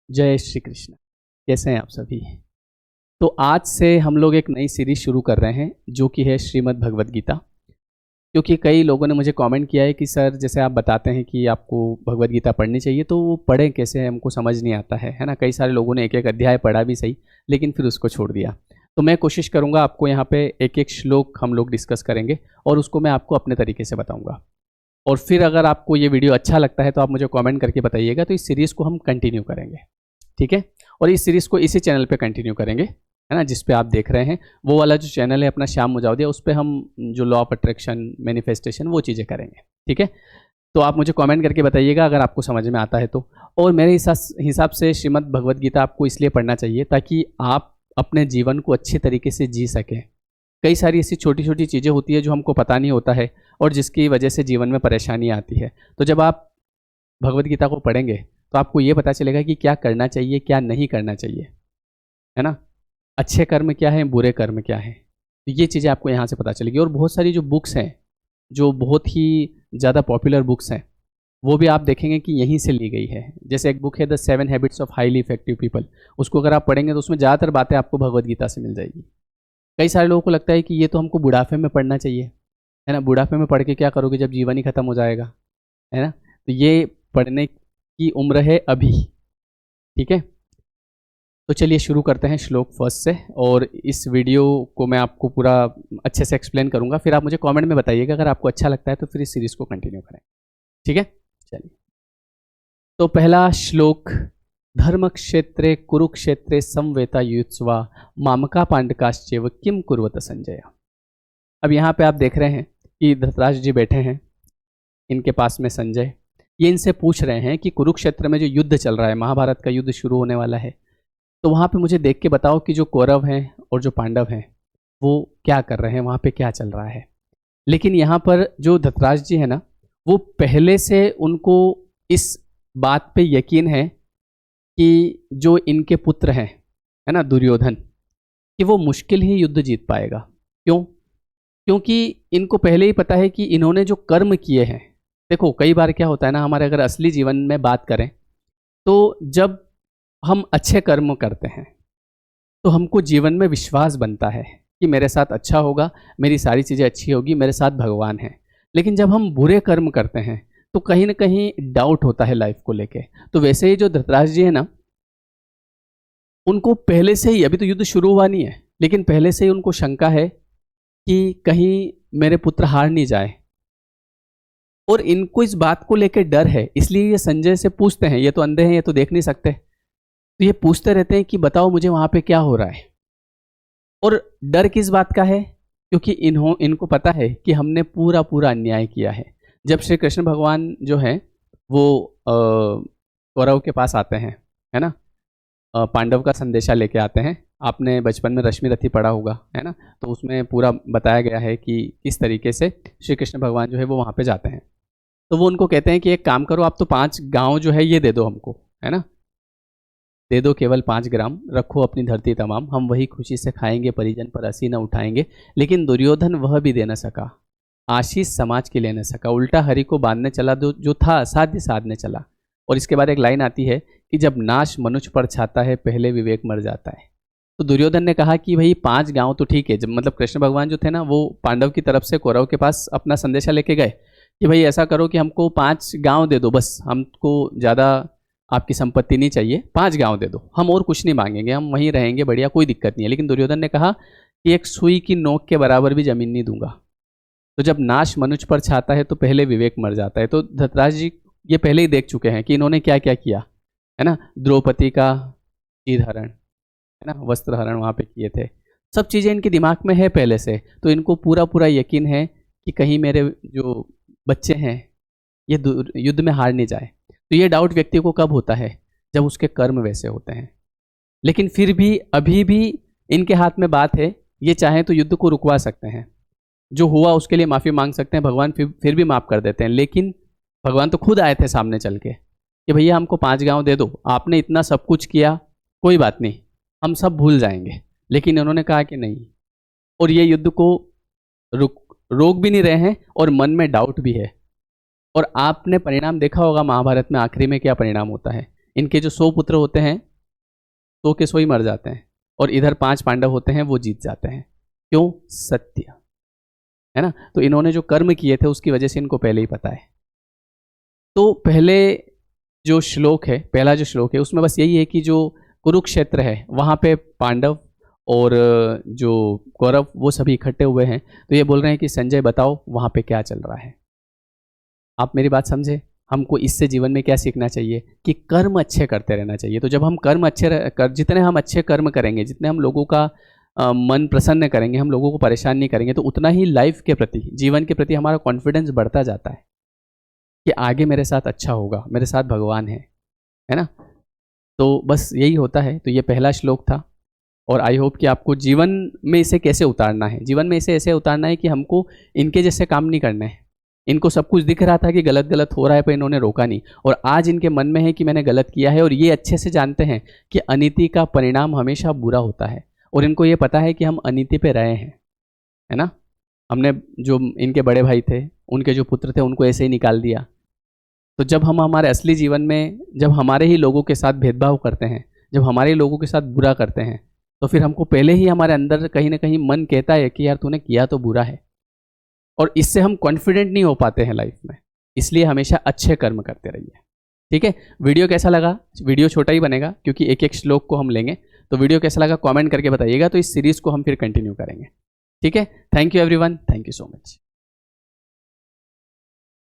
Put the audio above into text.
जय श्री कृष्ण। कैसे हैं आप सभी? तो आज से हम लोग एक नई सीरीज शुरू कर रहे हैं जो कि है श्रीमद् भगवद गीता। क्योंकि कई लोगों ने मुझे कमेंट किया है कि सर जैसे आप बताते हैं कि आपको भगवद गीता पढ़नी चाहिए तो वो पढ़ें कैसे, हमको समझ नहीं आता है ना। कई सारे लोगों ने एक एक अध्याय पढ़ा भी सही, लेकिन फिर उसको छोड़ दिया। तो मैं कोशिश करूँगा आपको यहाँ पे एक एक श्लोक हम लोग डिस्कस करेंगे और उसको मैं आपको अपने तरीके से बताऊँगा। और फिर अगर आपको ये वीडियो अच्छा लगता है तो आप मुझे कमेंट करके बताइएगा, तो इस सीरीज़ को हम कंटिन्यू करेंगे, ठीक है। और इस सीरीज़ को इसी चैनल पे कंटिन्यू करेंगे, है ना, जिस पे आप देख रहे हैं। वो वाला जो चैनल है अपना श्याम मुजावदिया, उस पे हम जो लॉ ऑफ अट्रैक्शन, मैनिफेस्टेशन, वो चीज़ें करेंगे, ठीक है। तो आप मुझे कमेंट करके बताइएगा अगर आपको समझ में आता है तो। और मेरे हिसाब से श्रीमद् भगवद गीता आपको इसलिए पढ़ना चाहिए ताकि आप अपने जीवन को अच्छे तरीके से जी सकें। कई सारी ऐसी छोटी छोटी चीज़ें होती है जो हमको पता नहीं होता है और जिसकी वजह से जीवन में परेशानी आती है। तो जब आप भगवद गीता को पढ़ेंगे तो आपको ये पता चलेगा कि क्या करना चाहिए, क्या नहीं करना चाहिए, है ना। अच्छे कर्म क्या है, बुरे कर्म क्या है, तो ये चीज़ें आपको यहाँ से पता चलेगी। और बहुत सारी जो बुक्स हैं, जो बहुत ही ज़्यादा पॉपुलर बुक्स हैं, वो भी आप देखेंगे कि यहीं से ली गई है। जैसे एक बुक है the 7 habits of highly effective people, उसको अगर आप पढ़ेंगे तो उसमें ज़्यादातर बातें आपको भगवद गीता से मिल जाएगी। कई सारे लोगों को लगता है कि ये तो हमको बुढ़ापे में पढ़ना चाहिए, है ना। बुढ़ापे में पढ़ के क्या करोगे जब जीवन ही खत्म हो जाएगा, है ना। तो ये पढ़ने की उम्र है अभी, ठीक है। तो चलिए शुरू करते हैं श्लोक फर्स्ट से। और इस वीडियो को मैं आपको पूरा अच्छे से एक्सप्लेन करूंगा, फिर आप मुझे कमेंट में बताइएगा अगर आपको अच्छा लगता है तो फिर इस सीरीज को कंटिन्यू करें, ठीक है। चलिए, तो पहला श्लोक, धर्म क्षेत्रे कुरुक्षेत्रे समवेता युत्स्वा मामका पांडकाश्चैव किम कुर्वत संजय। अब यहाँ पे आप देख रहे हैं कि धृतराष्ट्र जी बैठे हैं, इनके पास में संजय। ये इनसे पूछ रहे हैं कि कुरुक्षेत्र में जो युद्ध चल रहा है, महाभारत का युद्ध शुरू होने वाला है, तो वहाँ पे मुझे देख के बताओ कि जो कौरव हैं और जो पांडव हैं वो क्या कर रहे हैं, वहाँ पे क्या चल रहा है। लेकिन यहाँ पर जो धृतराष्ट्र जी है ना, वो पहले से उनको इस बात पे यकीन है कि जो इनके पुत्र हैं, है ना, दुर्योधन, कि वो मुश्किल ही युद्ध जीत पाएगा। क्यों? क्योंकि इनको पहले ही पता है कि इन्होंने जो कर्म किए हैं, देखो कई बार क्या होता है ना, हमारे अगर असली जीवन में बात करें तो जब हम अच्छे कर्म करते हैं तो हमको जीवन में विश्वास बनता है कि मेरे साथ अच्छा होगा, मेरी सारी चीज़ें अच्छी होगी, मेरे साथ भगवान है। लेकिन जब हम बुरे कर्म करते हैं तो कहीं ना कहीं डाउट होता है लाइफ को लेके। तो वैसे ही जो धृतराष्ट्र जी है ना, उनको पहले से ही, अभी तो युद्ध शुरू हुआ नहीं है, लेकिन पहले से ही उनको शंका है कि कहीं मेरे पुत्र हार नहीं जाए। और इनको इस बात को लेकर डर है, इसलिए ये संजय से पूछते हैं। ये तो अंधे हैं, ये तो देख नहीं सकते, तो ये पूछते रहते हैं कि बताओ मुझे वहां पे क्या हो रहा है। और डर किस बात का है? क्योंकि इनको पता है कि हमने पूरा पूरा अन्याय किया है। जब श्री कृष्ण भगवान जो है वो कौरव के पास आते हैं, है ना, पांडव का संदेशा लेके आते हैं। आपने बचपन में रश्मि रथी पढ़ा होगा, है ना, तो उसमें पूरा बताया गया है कि किस तरीके से श्री कृष्ण भगवान जो है वो वहाँ पे जाते हैं। तो वो उनको कहते हैं कि एक काम करो, आप तो 5 गांव जो है ये दे दो हमको, है ना, दे दो केवल 5 ग्राम, रखो अपनी धरती तमाम, हम वही खुशी से खाएंगे, परिजन पर हंसी न उठाएंगे। लेकिन दुर्योधन वह भी दे न सका, आशीष समाज के लिए न सका, उल्टा हरि को बांधने चला, जो था असाध्य साधने चला। और इसके बाद एक लाइन आती है कि जब नाश मनुष्य पर छाता है, पहले विवेक मर जाता है। तो दुर्योधन ने कहा कि भाई 5 गांव तो ठीक है। जब मतलब कृष्ण भगवान जो थे ना, वो पांडव की तरफ से कौरव के पास अपना संदेशा लेके गए कि भाई ऐसा करो कि हमको 5 गांव दे दो, बस हमको ज़्यादा आपकी संपत्ति नहीं चाहिए, 5 गांव दे दो, हम और कुछ नहीं मांगेंगे, हम वहीं रहेंगे, बढ़िया, कोई दिक्कत नहीं है। लेकिन दुर्योधन ने कहा कि एक सुई की नोक के बराबर भी जमीन नहीं दूंगा। तो जब नाश मनुष्य पर छाता है तो पहले विवेक मर जाता है। तो धृतराष्ट्र जी ये पहले ही देख चुके हैं कि इन्होंने क्या क्या किया, है ना। द्रौपदी का चीरहरण, है ना, वस्त्र हरण वहाँ पे किए थे, सब चीज़ें इनके दिमाग में है पहले से। तो इनको पूरा पूरा यकीन है कि कहीं मेरे जो बच्चे हैं ये युद्ध में हार नहीं जाए। तो ये डाउट व्यक्ति को कब होता है? जब उसके कर्म वैसे होते हैं। लेकिन फिर भी अभी भी इनके हाथ में बात है, ये चाहें तो युद्ध को रुकवा सकते हैं, जो हुआ उसके लिए माफ़ी मांग सकते हैं, भगवान फिर भी माफ़ कर देते हैं। लेकिन भगवान तो खुद आए थे सामने चल के कि भैया हमको 5 गांव दे दो, आपने इतना सब कुछ किया, कोई बात नहीं, हम सब भूल जाएंगे। लेकिन इन्होंने कहा कि नहीं, और ये युद्ध को रोक भी नहीं रहे हैं और मन में डाउट भी है। और आपने परिणाम देखा होगा महाभारत में आखिरी में क्या परिणाम होता है इनके जो 100 पुत्र होते हैं 100 के 100 ही मर जाते हैं, और इधर 5 पांडव होते हैं वो जीत जाते हैं। क्यों? सत्य, है ना। तो इन्होंने जो कर्म किए थे उसकी वजह से इनको पहले ही पता है। तो पहले जो श्लोक है, पहला जो श्लोक है उसमें बस यही है कि जो कुरुक्षेत्र है वहाँ पे पांडव और जो कौरव वो सभी इकट्ठे हुए हैं। तो ये बोल रहे हैं कि संजय बताओ वहाँ पे क्या चल रहा है। आप मेरी बात समझे, हमको इससे जीवन में क्या सीखना चाहिए कि कर्म अच्छे करते रहना चाहिए। तो जब हम कर्म जितने हम अच्छे कर्म करेंगे, जितने हम लोगों का मन प्रसन्न करेंगे, हम लोगों को परेशान नहीं करेंगे, तो उतना ही लाइफ के प्रति, जीवन के प्रति हमारा कॉन्फिडेंस बढ़ता जाता है कि आगे मेरे साथ अच्छा होगा, मेरे साथ भगवान है ना। तो बस यही होता है। तो ये पहला श्लोक था, और आई होप कि आपको जीवन में इसे कैसे उतारना है। जीवन में इसे ऐसे उतारना है कि हमको इनके जैसे काम नहीं करना है। इनको सब कुछ दिख रहा था कि गलत गलत हो रहा है, पर इन्होंने रोका नहीं, और आज इनके मन में है कि मैंने गलत किया है, और ये अच्छे से जानते हैं कि अनीति का परिणाम हमेशा बुरा होता है, और इनको ये पता है कि हम अनीति पे रहे हैं, है ना। हमने जो इनके बड़े भाई थे, उनके जो पुत्र थे, उनको ऐसे ही निकाल दिया। तो जब हम हमारे असली जीवन में, जब हमारे ही लोगों के साथ भेदभाव करते हैं, जब हमारे ही लोगों के साथ बुरा करते हैं, तो फिर हमको पहले ही हमारे अंदर कहीं ना कहीं मन कहता है कि यार तूने किया तो बुरा है, और इससे हम कॉन्फिडेंट नहीं हो पाते हैं लाइफ में। इसलिए हमेशा अच्छे कर्म करते रहिए। ठीक है, वीडियो कैसा लगा? वीडियो छोटा ही बनेगा क्योंकि एक एक श्लोक को हम लेंगे। तो वीडियो कैसा लगा कमेंट करके बताइएगा, तो इस सीरीज को हम फिर कंटिन्यू करेंगे। ठीक है, thank you everyone, thank you so much.